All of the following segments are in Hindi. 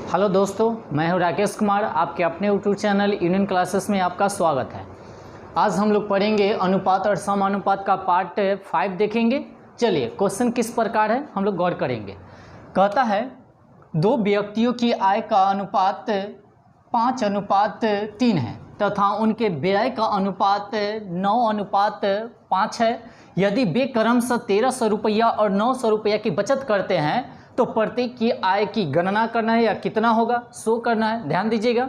हेलो दोस्तों, मैं हूं राकेश कुमार। आपके अपने यूट्यूब चैनल यूनियन क्लासेस में आपका स्वागत है। आज हम लोग पढ़ेंगे अनुपात और समानुपात का पार्ट 5 देखेंगे। चलिए, क्वेश्चन किस प्रकार है हम लोग गौर करेंगे। कहता है दो व्यक्तियों की आय का अनुपात 5:3 है तथा उनके व्यय का अनुपात 9:5 है। यदि वे क्रमशः 1300 रुपया और 900 रुपया की बचत करते हैं तो प्रत्येक की आय की गणना करना है या कितना होगा शो करना है। ध्यान दीजिएगा।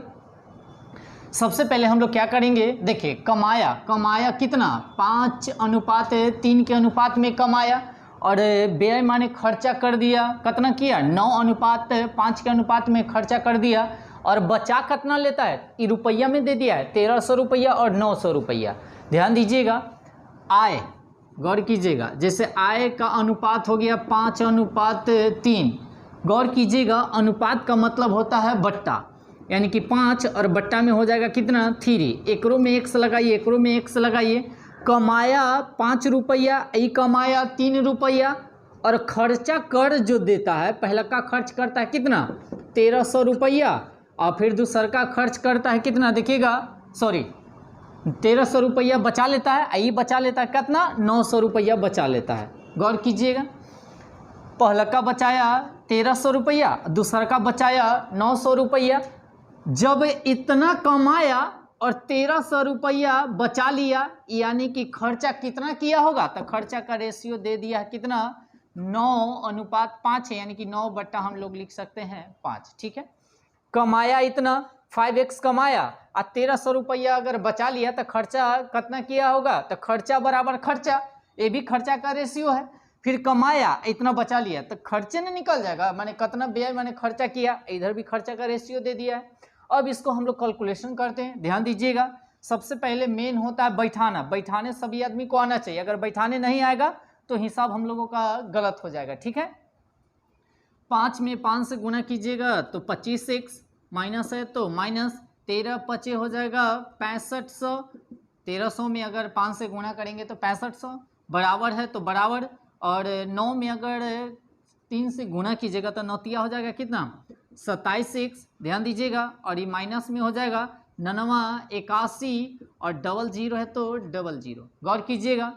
सबसे पहले हम लोग क्या करेंगे, देखिए कमाया कितना 5:3 के अनुपात में कमाया और व्यय माने खर्चा कर दिया। कितना किया 9:5 के अनुपात में खर्चा कर दिया और बचा कितना लेता है ये रुपया में दे दिया है 1300 रुपया और 900 रुपया। ध्यान दीजिएगा, आय गौर कीजिएगा, जैसे आय का अनुपात हो गया 5:3। गौर कीजिएगा, अनुपात का मतलब होता है बट्टा, यानी कि 5 और बट्टा में हो जाएगा कितना 3। एकरों में x लगाइए, एकरों में x लगाइए। कमाया 5 रुपया, ये कमाया 3 रुपया और खर्चा कर जो देता है, पहला का खर्च करता है कितना 1300 रुपया और फिर दूसरा का खर्च करता है कितना, देखिएगा 1300 रुपया बचा लेता है, ये बचा लेता है कितना 900 रुपया बचा लेता है। गौर कीजिएगा, पहला का बचाया 1300 रुपया, दूसरा का बचाया 900 रुपया। जब इतना कमाया और 1300 रुपया बचा लिया, यानी कि खर्चा कितना किया होगा, तो खर्चा का रेशियो दे दिया है कितना 9:5 है, यानी कि 9 बट्टा हम लोग लिख सकते हैं 5। ठीक है, कमाया इतना 5x कमाया और 1300 रुपया अगर बचा लिया तो खर्चा कितना किया होगा, तो खर्चा बराबर खर्चा, ये भी खर्चा का रेशियो है। फिर कमाया इतना बचा लिया तो खर्चे में निकल जाएगा, माने कितना व्यय माने खर्चा किया, इधर भी खर्चा का रेशियो दे दिया है। अब इसको हम लोग कैलकुलेशन करते हैं। ध्यान दीजिएगा, सबसे पहले मेन होता है बैठाना। बैठाने सभी आदमी को आना चाहिए, अगर बैठाने नहीं आएगा तो हिसाब हम लोगों का गलत हो जाएगा। ठीक है, 5 में 5 से गुना कीजिएगा तो 25x, माइनस है तो माइनस 13 5 हो जाएगा 6500। 1300 में अगर 5 से गुना करेंगे तो 6500, बराबर है तो बराबर, और 9 में अगर 3 से गुना कीजिएगा तो 9 हो जाएगा कितना 27x। ध्यान दीजिएगा, और ये माइनस में हो जाएगा 99 81 और 00 है तो 00। गौर कीजिएगा,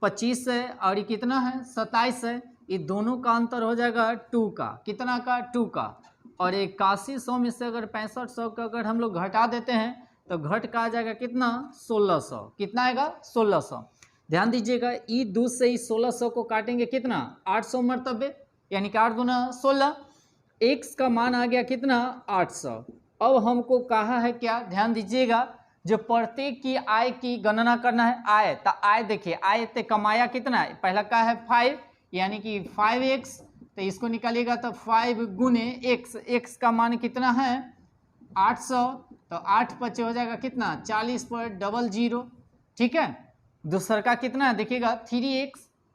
25 है और ये कितना है 27 है, ये दोनों का अंतर हो जाएगा 2 का, कितना का 2 का। और 8100 में से अगर 6500 का अगर हम लोग घटा देते हैं तो घट का आ जाएगा कितना 1600। कितना आएगा 1600। ध्यान दीजिएगा, ई 2 से ही 1600 को काटेंगे कितना 800 मरतबे, यानी कि 8 दूना 16। x का मान आ गया कितना 800। अब हमको कहा है क्या, ध्यान दीजिएगा, जो प्रत्येक की आय की गणना करना है। आय तो आय देखिए, आय तो कमाया कितना है, पहला का है 5 यानी कि 5x, तो इसको निकालिएगा तो 5 गुने x, x का मान कितना है 800, तो 8 5 हो जाएगा कितना 40 पर 00। ठीक है, दूसरा का कितना है देखिएगा 3x,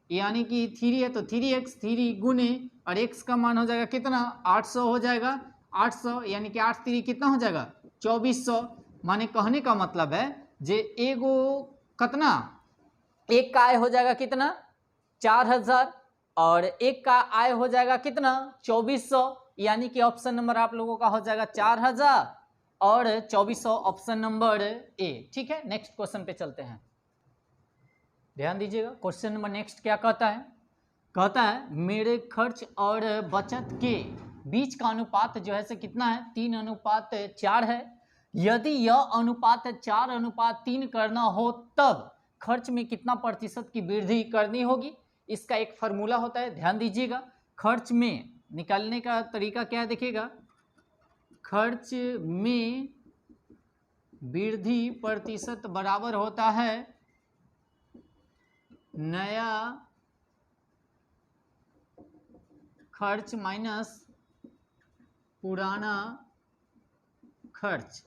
यानी कि 3 है तो 3x, 3 गुने और x का मान हो जाएगा कितना 800 हो जाएगा 800, यानी कि 8 3 कितना हो जाएगा 2400। माने कहने का मतलब है जे एगो कितना एक का आय हो जाएगा कितना 4000 और एक का आय हो जाएगा कितना 2400, यानी कि ऑप्शन नंबर आप लोगों का हो जाएगा 4000 और 2400, ऑप्शन नंबर ए। ठीक है, नेक्स्ट क्वेश्चन पे चलते हैं। ध्यान दीजिएगा, क्वेश्चन नंबर नेक्स्ट क्या कहता है, कहता है मेरे खर्च और बचत के बीच का अनुपात जो है से कितना है 3:4 है। यदि यह अनुपात 4:3 करना हो तब खर्च में कितना प्रतिशत की वृद्धि करनी होगी। इसका एक फार्मूला होता है, ध्यान दीजिएगा। खर्च में निकालने का तरीका क्या है देखिएगा, खर्च में वृद्धि प्रतिशत बराबर होता है नया खर्च माइनस पुराना खर्च,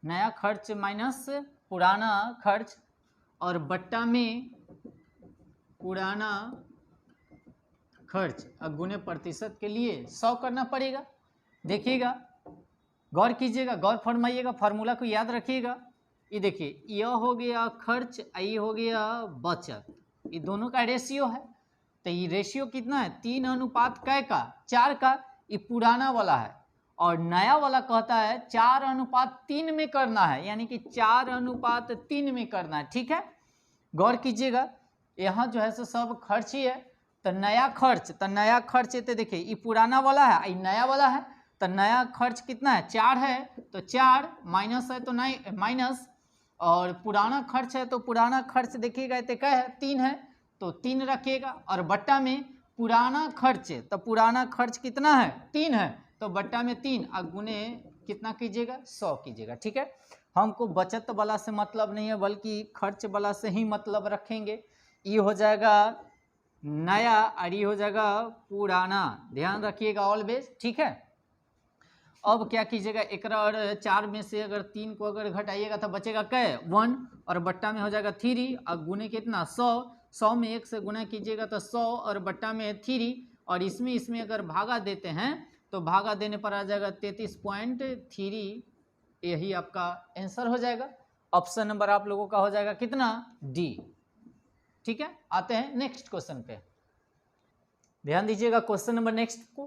नया खर्च माइनस पुराना खर्च, और बट्टा में पुराना खर्च गुने प्रतिशत के लिए 100 करना पड़ेगा। देखिएगा, गौर कीजिएगा, गौर फरमाइएगा, फार्मूला को याद रखिएगा। ये देखिए, यह हो गया खर्च, ये हो गया बचत, ये दोनों का रेशियो है। तो ये रेशियो कितना है 3:4 का, ये पुराना वाला है, और नया वाला कहता है 4:3 में करना है, यानी कि 4:3 में करना है। ठीक है, गौर कीजिएगा, यहाँ जो है सो सब खर्च ही है। तो नया खर्च तो देखिए ये पुराना वाला है, ये नया वाला है। तो नया खर्च कितना है, 4 है, तो 4 माइनस है तो नहीं माइनस, और पुराना खर्च है तो पुराना खर्च देखिएगा तो क्या है, 3 है, तो 3 रखिएगा। और बट्टा में पुराना खर्च, तो पुराना खर्च कितना है, 3 है, तो बट्टा में 3 और गुने कितना कीजिएगा, 100 कीजिएगा। ठीक है, हमको बचत वाला से मतलब नहीं है, बल्कि खर्च वाला से ही मतलब रखेंगे। ये हो जाएगा नया और ये हो जाएगा पुराना, ध्यान रखिएगा ऑलवेज। ठीक है, अब क्या कीजिएगा, एक और 4 में से अगर 3 को अगर घटाइएगा तो बचेगा क्या, 1, और बट्टा में हो जाएगा 3 और गुने कितना, 100 में 1 से गुना कीजिएगा तो 100 और बट्टा में 3, और इसमें अगर भागा देते हैं तो भागा देने पर आ जाएगा 33.3। यही आपका आंसर हो जाएगा। ऑप्शन नंबर आप लोगों का हो जाएगा कितना, डी। ठीक है, आते हैं नेक्स्ट क्वेश्चन पे, ध्यान दीजिएगा। क्वेश्चन नंबर नेक्स्ट को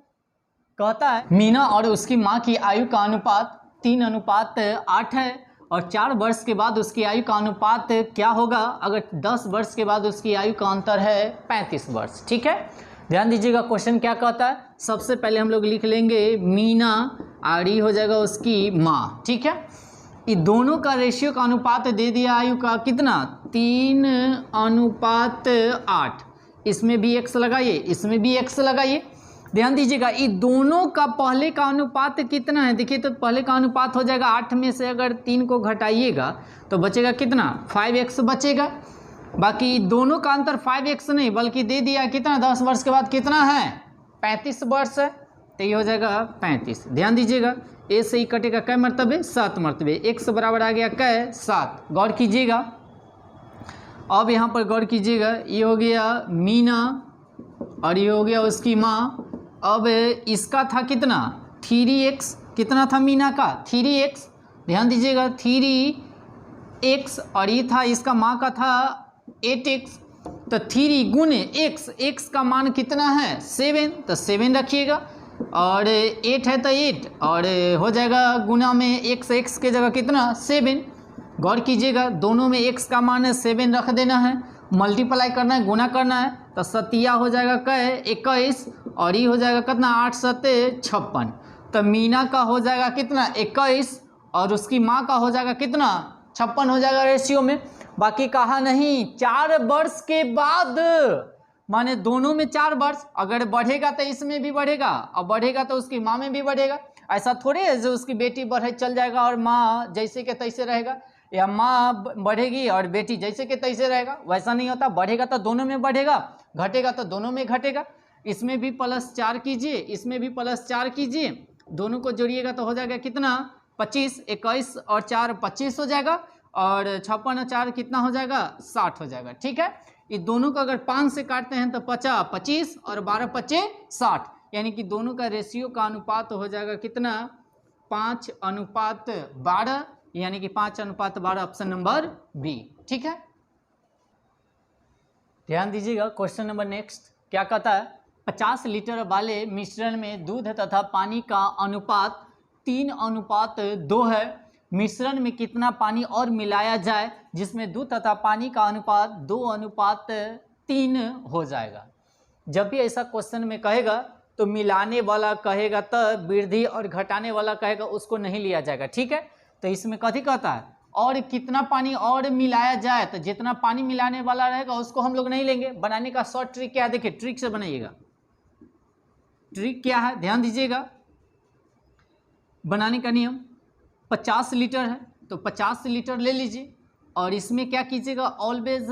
कहता है मीना और उसकी माँ की आयु का अनुपात 3:8 है, और 4 वर्ष के बाद उसकी आयु का अनुपात क्या होगा अगर 10 वर्ष के बाद उसकी आयु का अंतर है 35 वर्ष। ठीक है, ध्यान दीजिएगा क्वेश्चन क्या कहता है। सबसे पहले हम लोग लिख लेंगे मीना और ये हो जाएगा उसकी माँ। ठीक है, ये दोनों का रेशियो का अनुपात दे दिया आयु का कितना, 3:8। इसमें भी x लगाइए, इसमें भी x लगाइए। ध्यान दीजिएगा, ये दोनों का पहले का अनुपात कितना है, देखिए तो पहले का अनुपात हो जाएगा 8 में से अगर 3 को घटाइएगा तो बचेगा कितना, 5x बचेगा। बाकी दोनों का अंतर 5x नहीं बल्कि दे दिया कितना, 10 वर्ष के बाद कितना है, 35 वर्ष है, तो ये हो जाएगा 35। ध्यान दीजिएगा, ए से ही कटेगा कै मरतबे, 7 मरतबे, x बराबर आ गया कै, 7। गौर कीजिएगा, अब यहाँ पर गौर कीजिएगा, ये हो गया मीना और ये हो गया उसकी माँ। अब इसका था कितना, 3x, कितना था मीना का, 3x। ध्यान दीजिएगा 3x, और ये था इसका माँ का था 8x, तो 3 गुने x का मान कितना है, 7, तो 7 रखिएगा, और 8 है तो 8, और हो जाएगा गुना में x के जगह कितना, 7। गौर कीजिएगा, दोनों में x का मान 7 रख देना है, मल्टीप्लाई करना है, गुना करना है, तो सतिया हो जाएगा कै, 21, और ये हो जाएगा कितना, 8 सत्ते 56। तो मीना का हो जाएगा कितना, 21, और उसकी माँ का हो जाएगा कितना, 56 हो जाएगा रेशियो में। बाकी कहा नहीं, 4 वर्ष के बाद, माने दोनों में 4 वर्ष, अगर बढ़ेगा तो इसमें भी बढ़ेगा, और बढ़ेगा तो उसकी माँ में भी बढ़ेगा। ऐसा थोड़ी है जो उसकी बेटी बढ़े चल जाएगा और माँ जैसे के तैसे रहेगा, या माँ बढ़ेगी और बेटी जैसे के तैसे रहेगा, वैसा नहीं होता। बढ़ेगा तो दोनों में बढ़ेगा, घटेगा तो दोनों में घटेगा। इसमें भी +4 कीजिए, इसमें भी +4 कीजिए, दोनों को जोड़िएगा तो हो जाएगा कितना, 25, 21 और 4 25 हो जाएगा, और 56 और 4 कितना हो जाएगा, 60 हो जाएगा। ठीक है, ये दोनों को अगर 5 से काटते हैं तो 50 25 और 12 25 60, यानी कि दोनों का रेशियो का अनुपात हो जाएगा कितना, 5:12, यानी कि 5:12, ऑप्शन नंबर बी। ठीक है, ध्यान दीजिएगा क्वेश्चन नंबर नेक्स्ट क्या कहता है, 50 लीटर वाले मिश्रण में दूध तथा पानी का अनुपात 3:2 है। मिश्रण में कितना पानी और मिलाया जाए जिसमें दूध तथा पानी का अनुपात 2:3 हो जाएगा। जब भी ऐसा क्वेश्चन में कहेगा तो मिलाने वाला कहेगा तब, वृद्धि और घटाने वाला कहेगा उसको नहीं लिया जाएगा। ठीक है, तो इसमें कथी कहता है, और कितना पानी और मिलाया जाए, तो जितना पानी मिलाने वाला रहेगा उसको हम लोग नहीं लेंगे। बनाने का शॉर्ट ट्रिक क्या है, देखिए ट्रिक से बनाइएगा। ट्रिक क्या है, ध्यान दीजिएगा, बनाने का नियम 50 लीटर है तो 50 लीटर ले लीजिए, और इसमें क्या कीजिएगा, ऑलवेज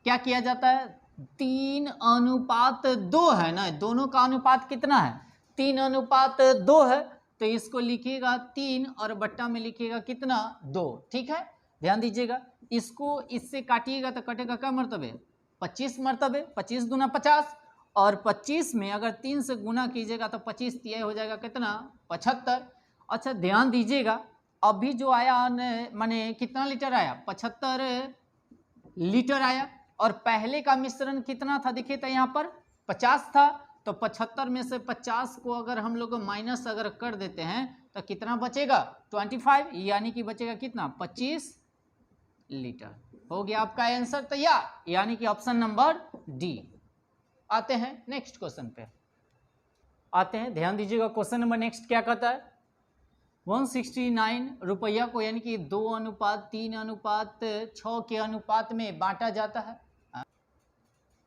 क्या किया जाता है, 3:2 है ना, दोनों का अनुपात कितना है, 3:2 है, तो इसको लिखिएगा 3 और बट्टा में लिखिएगा कितना, 2। ठीक है, ध्यान दीजिएगा, इसको इससे काटिएगा तो कटेगा क्या मरतबे, 25 मरतबे, 25 दूना 50, और 25 में अगर 3 से गुना कीजिएगा तो 25 तिया हो जाएगा कितना, 75। अच्छा ध्यान दीजिएगा, अभी जो आया माने कितना लीटर आया, 75 लीटर आया, और पहले का मिश्रण कितना था, देखिए तो यहाँ पर 50 था, तो 75 में से 50 को अगर हम लोग माइनस अगर कर देते हैं तो कितना बचेगा 25, यानी कि बचेगा कितना 25 लीटर। हो गया आपका आंसर तैयार, यानी कि ऑप्शन नंबर डी। आते हैं नेक्स्ट क्वेश्चन पे, आते हैं, ध्यान दीजिएगा क्वेश्चन नंबर नेक्स्ट क्या कहता है। 169 रुपया को यानी कि 2:3:6 के अनुपात में बांटा जाता है।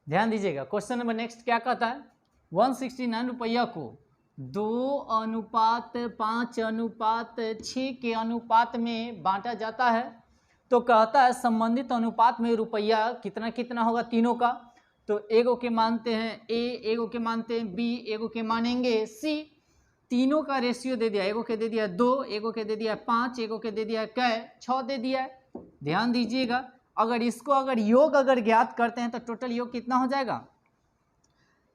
ध्यान दीजिएगा क्वेश्चन नंबर नेक्स्ट क्या कहता है। 169 रुपया को 2:5:6 के अनुपात में बांटा जाता है। तो कहता है संबंधित अनुपात में रुपया कितना कितना होगा तीनों का। तो एगो के मानते हैं ए, एगो के मानते हैं बी, एगो के मानेंगे सी। तीनों का रेशियो दे दिया, एगो के दे दिया 2, एगो के दे दिया 5, एगो के दे दिया 6 दे दिया है। ध्यान दीजिएगा अगर इसको अगर योग अगर ज्ञात करते हैं तो टोटल योग कितना हो जाएगा,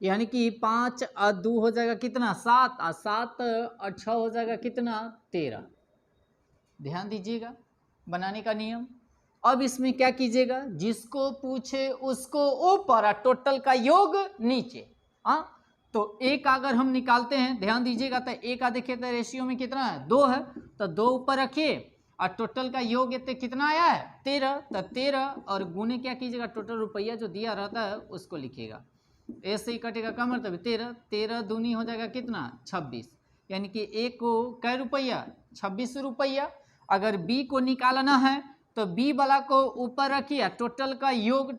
यानी कि 5 और 2 हो जाएगा कितना 7, और 7 और 6 हो जाएगा कितना 13। ध्यान दीजिएगा बनाने का नियम। अब इसमें क्या कीजिएगा, जिसको पूछे उसको ऊपर और टोटल का योग नीचे। हाँ, तो एक अगर हम निकालते हैं, ध्यान दीजिएगा, तो एक देखिए तो रेशियो में कितना है 2 है, तो 2 ऊपर रखिए और टोटल का योग इतने कितना आया है 13। तो 13 और गुने क्या कीजिएगा टोटल रुपया जो दिया रहता है उसको लिखिएगा। ऐसे ही कटेगा का मतलब 13, 13 दूनी हो जाएगा कितना 26, यानी कि एक को कै रुपया 26 रुपया। अगर बी को निकालना है तो बी वाला को ऊपर रखिए, टोटल का योग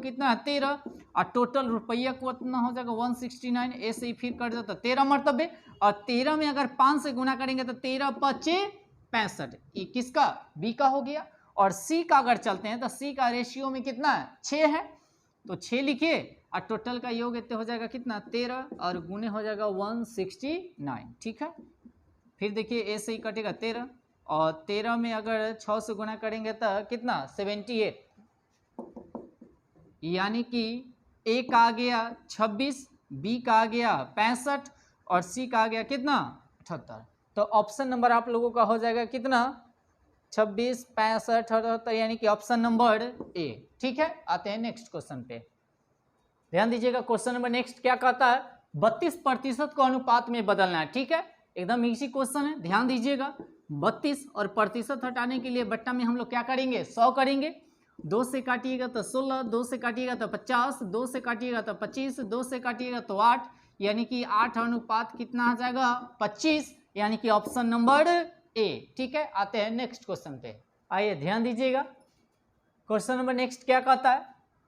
कितना है 13 और टोटल रुपया को इतना हो जाएगा 169। ऐसे ही फिर कर जाता 13 मरतबे, और 13 में अगर 5 से गुना करेंगे तो 13 5 65, ये किसका बी का हो गया। और सी का अगर चलते हैं तो सी का रेशियो में कितना है 6 है, तो 6 लिखिए और टोटल का योग इतने हो जाएगा कितना 13 और गुने हो जाएगा 169। ठीक है, फिर देखिए ऐसे ही कटेगा 13 और 13 में अगर 6 से गुना करेंगे तो कितना 78, यानी कि ए का आ गया 26, बी का आ गया 65 और सी का आ गया कितना 78। तो ऑप्शन नंबर आप लोगों का हो जाएगा कितना 26, 65, 78, यानी कि ऑप्शन नंबर ए। ठीक है, आते हैं नेक्स्ट क्वेश्चन पे। ध्यान दीजिएगा क्वेश्चन नंबर नेक्स्ट क्या कहता है, 32% को अनुपात में बदलना है। ठीक है, एकदम इजी क्वेश्चन है, ध्यान दीजिएगा। 32 और प्रतिशत हटाने के लिए बट्टा में हम लोग क्या करेंगे 100 करेंगे। 2 से काटिएगा तो 16, 2 से काटिएगा तो 50, 2 से काटिएगा तो 25, 2 से काटिएगा तो 8, यानी कि 8 अनुपात कितना आ जाएगा 25, यानी कि ऑप्शन नंबर ए। ठीक है, आते हैं नेक्स्ट क्वेश्चन पे। आइए ध्यान दीजिएगा क्वेश्चन नंबर नेक्स्ट क्या कहता है।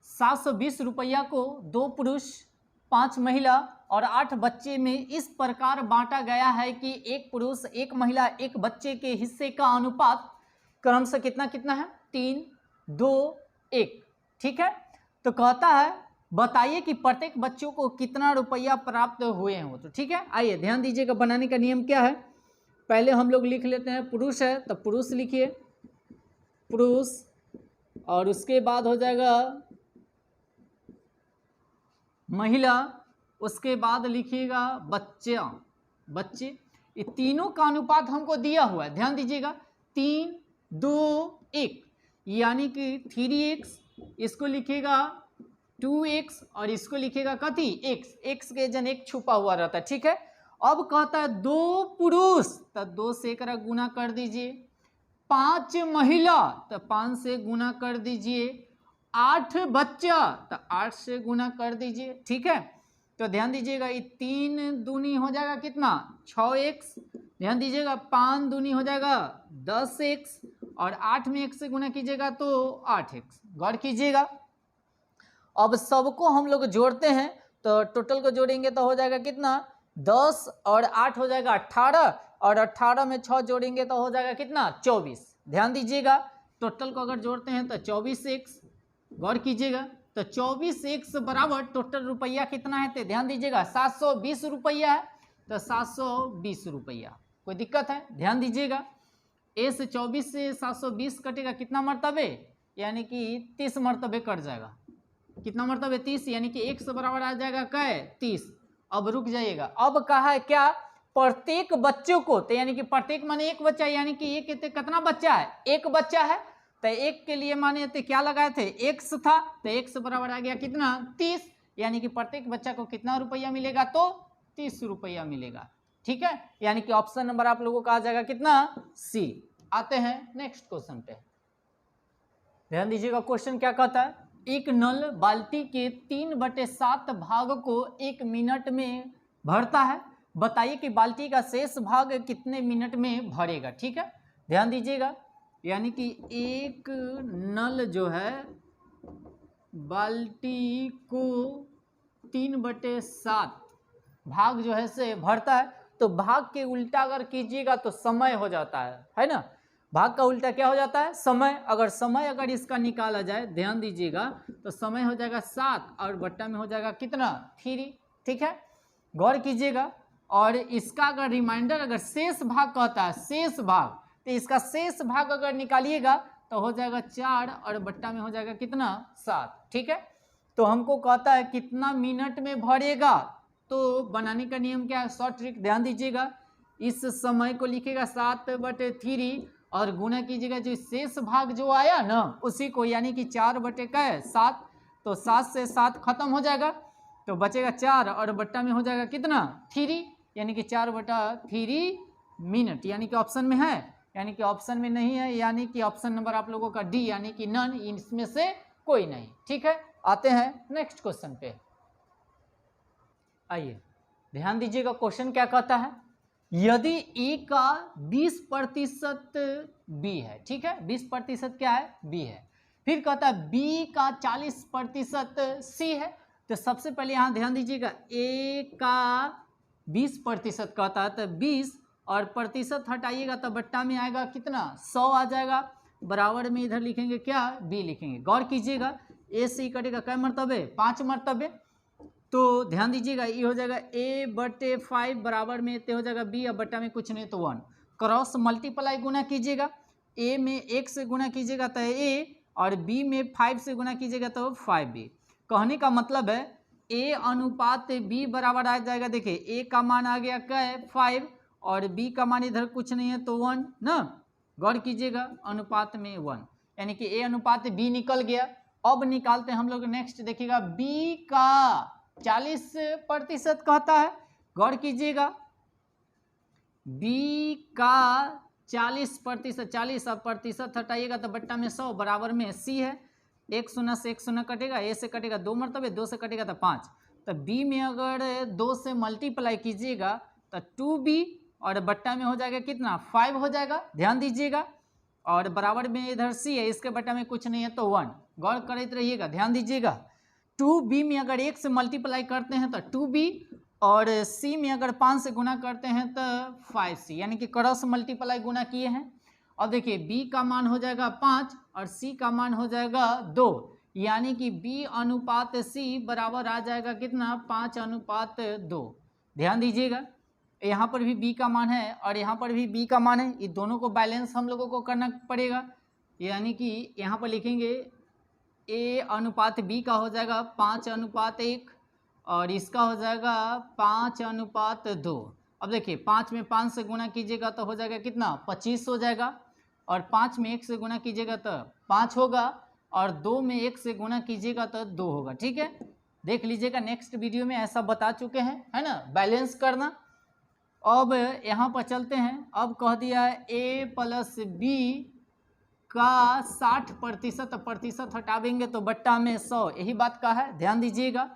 720 रुपया को 2 पुरुष 5 महिला और 8 बच्चे में इस प्रकार बांटा गया है कि 1 पुरुष 1 महिला 1 बच्चे के हिस्से का अनुपात क्रम से कितना कितना है 3, 2, 1। ठीक है, तो कहता है बताइए कि प्रत्येक बच्चों को कितना रुपया प्राप्त हुए हो। तो ठीक है, आइए ध्यान दीजिएगा बनाने का नियम क्या है। पहले हम लोग लिख लेते हैं पुरुष है तो पुरुष लिखिए पुरुष, और उसके बाद हो जाएगा महिला, उसके बाद लिखिएगा बच्चा बच्चे। ये तीनों का अनुपात हमको दिया हुआ है, ध्यान दीजिएगा 3, 2, 1, यानी कि 3x, इसको लिखिएगा 2x और इसको लिखिएगा कथी x के जन एक छुपा हुआ रहता है। ठीक है, अब कहता है 2 पुरुष तो 2 से एकरा गुना कर दीजिए, 5 महिला तो 5 से गुना कर दीजिए, 8 बच्चा तो 8 से गुना कर दीजिए। ठीक है, तो ध्यान दीजिएगा ये 3 दूनी हो जाएगा कितना 6x, ध्यान दीजिएगा 5 दूनी हो जाएगा 10x और 8 में 1 से गुना कीजिएगा तो 8x। गौर कीजिएगा अब सबको हम लोग जोड़ते हैं तो टोटल को जोड़ेंगे तो हो जाएगा कितना 10 और 8 हो जाएगा 18 और 18 में 6 जोड़ेंगे तो हो जाएगा कितना 24। ध्यान दीजिएगा टोटल को अगर जोड़ते हैं तो 24x। गौर कीजिएगा तो 24x बराबर टोटल रुपया कितना है तो ध्यान दीजिएगा 720 रुपया है, तो 720 रुपया। कोई दिक्कत है, ध्यान दीजिएगा ए से 24 से 720 कटेगा कितना मरतबे, यानी कि 30 मरतबे कट जाएगा। कितना मरतबे 30, यानी कि x बराबर आ जाएगा कै 30। अब रुक जाइएगा, अब कहा है क्या प्रत्येक बच्चों को, तो यानी कि प्रत्येक माने एक बच्चा, यानी कि एक कितना बच्चा है एक बच्चा है, तो एक के लिए माने तो क्या लगाए थे x था, तो x बराबर आ गया कितना 30, यानी कि प्रत्येक बच्चा को कितना रुपया मिलेगा, तो 30 रुपया मिलेगा। ठीक है, यानी कि ऑप्शन नंबर आप लोगों का आ जाएगा कितना, सी। आते हैं नेक्स्ट क्वेश्चन पे, ध्यान दीजिएगा क्वेश्चन क्या कहता है। एक नल बाल्टी के 3/7 भाग को 1 मिनट में भरता है, बताइए कि बाल्टी का शेष भाग कितने मिनट में भरेगा। ठीक है, ध्यान दीजिएगा, यानी कि एक नल जो है बाल्टी को 3/7 भाग जो है से भरता है, तो भाग के उल्टा अगर कीजिएगा तो समय हो जाता है ना। भाग का उल्टा क्या हो जाता है, समय। अगर समय अगर इसका निकाला जाए, ध्यान दीजिएगा, तो समय हो जाएगा 7 और बट्टा में हो जाएगा कितना, 3। ठीक है, गौर कीजिएगा। और इसका अगर रिमाइंडर अगर शेष भाग कहता है, शेष भाग, तो इसका शेष भाग अगर निकालिएगा तो हो जाएगा 4 और बट्टा में हो जाएगा कितना, 7। ठीक है, तो हमको कहता है कितना मिनट में भरेगा, तो बनाने का नियम क्या है, शॉर्ट ट्रिक, ध्यान दीजिएगा। इस समय को लिखेगा 7/3 और गुना कीजिएगा जो शेष भाग जो आया ना उसी को, यानी कि 4/7, तो 7 से 7 खत्म हो जाएगा, तो बचेगा 4 और बट्टा में हो जाएगा कितना, 3, यानी कि 4/3 मिनट, यानी कि ऑप्शन में है, यानी कि ऑप्शन में नहीं है, यानी कि ऑप्शन नंबर आप लोगों का डी, यानी कि नन, इसमें से कोई नहीं। ठीक है, आते हैं नेक्स्ट क्वेश्चन पे। आइए ध्यान दीजिएगा क्वेश्चन क्या कहता है। यदि ए का 20% बी है, ठीक है, 20% क्या है, बी है, फिर कहता है बी का 40% सी है, तो सबसे पहले यहाँ ध्यान दीजिएगा, ए का 20% कहता है, तो 20 और प्रतिशत हटाइएगा तो बट्टा में आएगा कितना, 100 आ जाएगा, बराबर में इधर लिखेंगे क्या, बी लिखेंगे। गौर कीजिएगा, ए से कटेगा कै मरतबे, 5 मरतबे, तो ध्यान दीजिएगा ये हो जाएगा a/5 बराबर में इतने हो जाएगा b, और बट्टा में कुछ नहीं तो 1, क्रॉस मल्टीप्लाई गुना कीजिएगा, a में 1 से गुना कीजिएगा तो a, और b में 5 से गुना कीजिएगा तो 5b। कहने का मतलब है a अनुपात b बराबर आ जाएगा, देखिए a का मान आ गया क्या है, 5, और b का मान इधर कुछ नहीं है तो 1 ना। गौर कीजिएगा, अनुपात में 1, यानी कि a अनुपात b निकल गया। अब निकालते हैं हम लोग नेक्स्ट, देखिएगा b का 40% कहता है, गौर कीजिएगा, b का 40%, 40 अब प्रतिशत हटाइएगा तो बट्टा में 100 बराबर में c है, 1 शून्य से 1 शून्य कटेगा, a से कटेगा 2 मरतबे, 2 से कटेगा तो 5, तो b में अगर 2 से मल्टीप्लाई कीजिएगा तो 2b, और बट्टा में हो जाएगा कितना, 5 हो जाएगा, ध्यान दीजिएगा, और बराबर में इधर c है, इसके बट्टा में कुछ नहीं है तो 1। गौर करते रहिएगा, ध्यान दीजिएगा, 2b में अगर 1 से मल्टीप्लाई करते हैं तो 2b, और c में अगर 5 से गुना करते हैं तो 5c, यानी कि क्रॉस मल्टीप्लाई गुना किए हैं। अब देखिए b का मान हो जाएगा 5 और c का मान हो जाएगा 2, यानी कि b अनुपात c बराबर आ जाएगा कितना, 5/2। ध्यान दीजिएगा, यहाँ पर भी b का मान है और यहाँ पर भी b का मान है, ये दोनों को बैलेंस हम लोगों को करना पड़ेगा, यानी कि यहाँ पर लिखेंगे a अनुपात b का हो जाएगा 5/1, और इसका हो जाएगा 5/2। अब देखिए 5 में 5 से गुना कीजिएगा तो हो जाएगा कितना, 25 हो जाएगा, और 5 में 1 से गुना कीजिएगा तो 5 होगा, और 2 में 1 से गुना कीजिएगा तो 2 होगा। ठीक है, देख लीजिएगा, नेक्स्ट वीडियो में ऐसा बता चुके हैं, है ना, बैलेंस करना। अब यहाँ पर चलते हैं, अब कह दिया है a प्लस b का 60%, प्रतिशत हटावेंगे तो बट्टा में 100, यही बात का है, ध्यान दीजिएगा,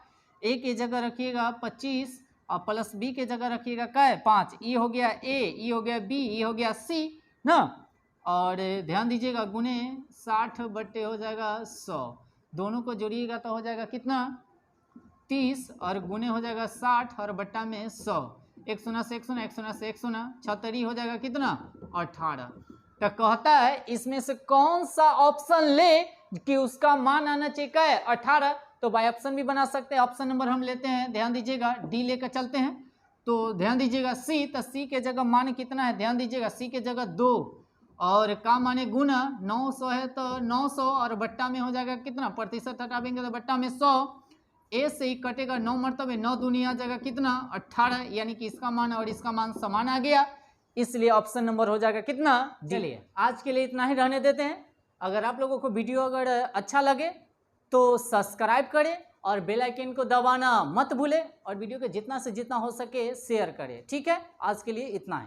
a के जगह रखिएगा 25 और प्लस b के जगह रखिएगा क्या है, 5, ये हो गया a, ये हो गया b, ये हो गया c ना, और ध्यान दीजिएगा गुने 60 बट्टे हो जाएगा 100, दोनों को जोड़िएगा तो हो जाएगा कितना, 30, और गुने हो जाएगा 60 और बट्टा में 100, 1 शून्य से 1 शून्य, 1 शून्य से 1 शून्य, 76 हो जाएगा कितना, 18। तो कहता है इसमें से कौन सा ऑप्शन ले कि उसका मान आना चाहिए क्या है, 18, तो बाय ऑप्शन भी बना सकते हैं। ऑप्शन नंबर हम लेते हैं, ध्यान दीजिएगा, डी लेकर चलते हैं, तो ध्यान दीजिएगा सी, तो सी के जगह मान कितना है, ध्यान दीजिएगा, सी के जगह 2, और का माने गुना 900 है तो 900, और बट्टा में हो जाएगा कितना, प्रतिशत हटावेंगे तो बट्टा में 100, ए से ही कटेगा 9 मरतबे, 9 दूनी आ जाएगा कितना, 18, यानी कि इसका मान और इसका मान समान आ गया, इसलिए ऑप्शन नंबर हो जाएगा कितना। चलिए आज के लिए इतना ही रहने देते हैं। अगर आप लोगों को वीडियो अगर अच्छा लगे तो सब्सक्राइब करें और बेल आइकन को दबाना मत भूले और वीडियो को जितना से जितना हो सके शेयर करें। ठीक है, आज के लिए इतना ही।